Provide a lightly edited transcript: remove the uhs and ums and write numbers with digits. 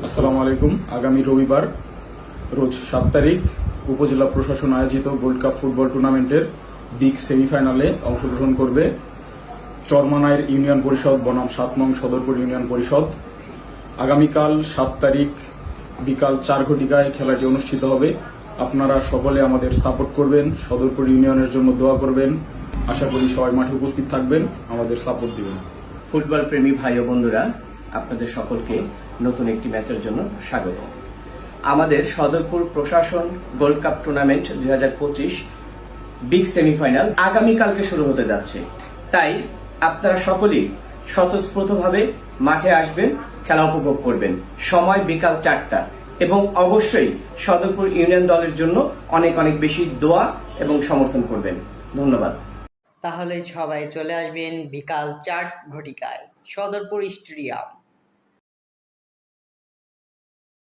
আসসালামু আলাইকুম। আগামী রবিবার রোজ 7 তারিখ উপজেলা প্রশাসন আয়োজিত গোল্ড কাপ ফুটবল টুর্নামেন্টের বিগ সেমিফাইনালে অংশগ্রহণ করবে চরমানাইর ইউনিয়ন পরিষদ বনাম 7 নং সদরপুর ইউনিয়ন পরিষদ। আগামীকাল 7 তারিখ বিকাল 4 ঘটিকায় খেলাটি অনুষ্ঠিত হবে। আপনারা সকলে আমাদের সাপোর্ট করবেন, সদরপুর ইউনিয়নের জন্য দোয়া করবেন। আশা করি সবাই মাঠে উপস্থিত থাকবেন, আমাদের সাপোর্ট দিবেন। ফুটবল প্রেমী ভাই ও বন্ধুরা, আপনাদের সকলকে নতুন একটি ম্যাচের জন্য স্বাগত। আমাদের সদরপুর প্রশাসন gold cup tournament 2025 big semifinal আগামীকালকে শুরু হতে যাচ্ছে। তাই আপনারা সকলেই স্বতঃস্ফূর্তভাবে মাঠে আসবেন, খেলা উপভোগ করবেন। সময় বিকাল 4টা এবং অবশ্যই সদরপুর ইউনিয়ন দলের জন্য অনেক অনেক বেশি দোয়া এবং সমর্থন করবেন। ধন্যবাদ। তাহলে সবাই চলে আসবেন বিকাল 4 ঘটিকায় সদরপুর স্টেডিয়াম।